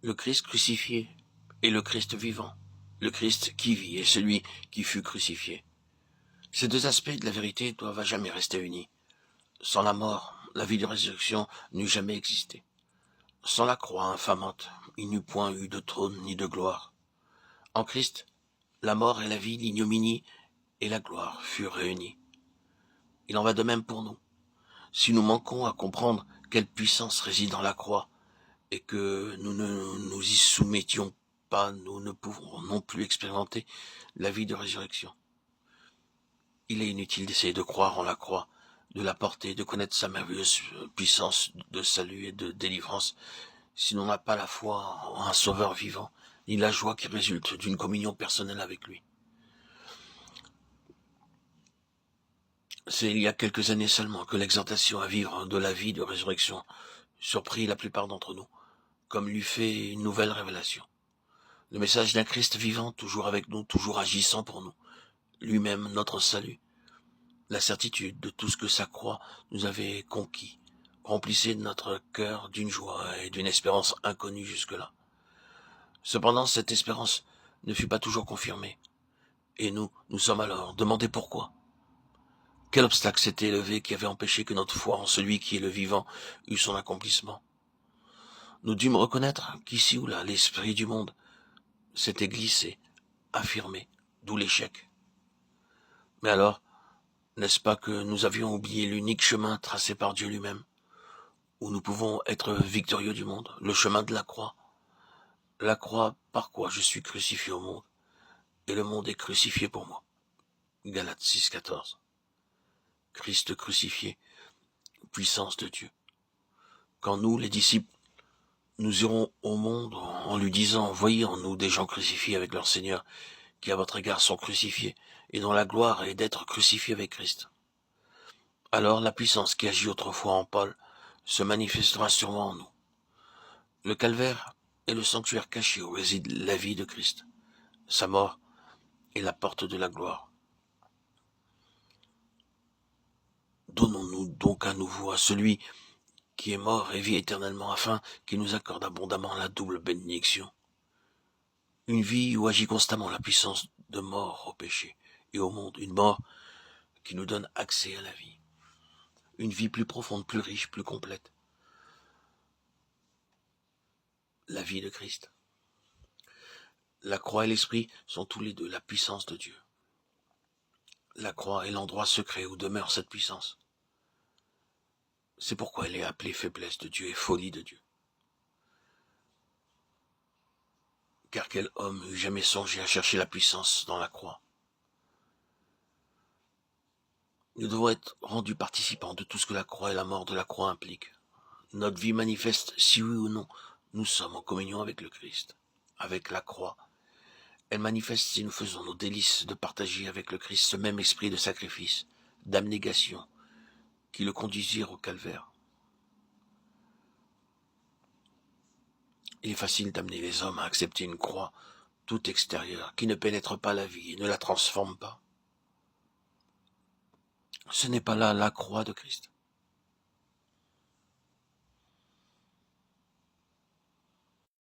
Le Christ crucifié est le Christ vivant. Le Christ qui vit est celui qui fut crucifié. Ces deux aspects de la vérité doivent à jamais rester unis. Sans la mort, la vie de résurrection n'eût jamais existé. Sans la croix infamante, il n'eût point eu de trône ni de gloire. En Christ, la mort et la vie, l'ignominie et la gloire furent réunies. Il en va de même pour nous. Si nous manquons à comprendre quelle puissance réside dans la croix et que nous ne nous y soumettions pas, nous ne pouvons non plus expérimenter la vie de résurrection. Il est inutile d'essayer de croire en la croix, de la porter, de connaître sa merveilleuse puissance de salut et de délivrance, si l'on n'a pas la foi en un sauveur vivant, ni la joie qui résulte d'une communion personnelle avec lui. C'est il y a quelques années seulement que l'exhortation à vivre de la vie de résurrection surprit la plupart d'entre nous, comme l'eût fait une nouvelle révélation. Le message d'un Christ vivant, toujours avec nous, toujours agissant pour nous, lui-même notre salut, la certitude de tout ce que sa croix nous avait conquis, remplissait notre cœur d'une joie et d'une espérance inconnue jusque-là. Cependant, cette espérance ne fut pas toujours confirmée, et nous sommes alors demandés pourquoi. Quel obstacle s'était élevé qui avait empêché que notre foi en celui qui est le vivant eût son accomplissement? Nous dûmes reconnaître qu'ici ou là, l'esprit du monde s'était glissé, affirmé, d'où l'échec. Mais alors, n'est-ce pas que nous avions oublié l'unique chemin tracé par Dieu lui-même, où nous pouvons être victorieux du monde, le chemin de la croix? La croix par quoi je suis crucifié au monde, et le monde est crucifié pour moi. Galates 6,14. Christ crucifié, puissance de Dieu. Quand nous, les disciples, nous irons au monde en lui disant, voyez en nous des gens crucifiés avec leur Seigneur, qui à votre égard sont crucifiés, et dont la gloire est d'être crucifiés avec Christ. Alors la puissance qui agit autrefois en Paul se manifestera sûrement en nous. Le calvaire est le sanctuaire caché où réside la vie de Christ. Sa mort est la porte de la gloire. Donnons-nous donc à nouveau à celui qui est mort et vit éternellement afin qu'il nous accorde abondamment la double bénédiction. Une vie où agit constamment la puissance de mort au péché et au monde, une mort qui nous donne accès à la vie. Une vie plus profonde, plus riche, plus complète. La vie de Christ. La croix et l'esprit sont tous les deux la puissance de Dieu. La croix est l'endroit secret où demeure cette puissance. C'est pourquoi elle est appelée faiblesse de Dieu et folie de Dieu. Car quel homme eût jamais songé à chercher la puissance dans la croix? Nous devons être rendus participants de tout ce que la croix et la mort de la croix impliquent. Notre vie manifeste si oui ou non nous sommes en communion avec le Christ, avec la croix. Elle manifeste si nous faisons nos délices de partager avec le Christ ce même esprit de sacrifice, d'abnégation, qui le conduisirent au calvaire. Il est facile d'amener les hommes à accepter une croix toute extérieure, qui ne pénètre pas la vie et ne la transforme pas. Ce n'est pas là la croix de Christ.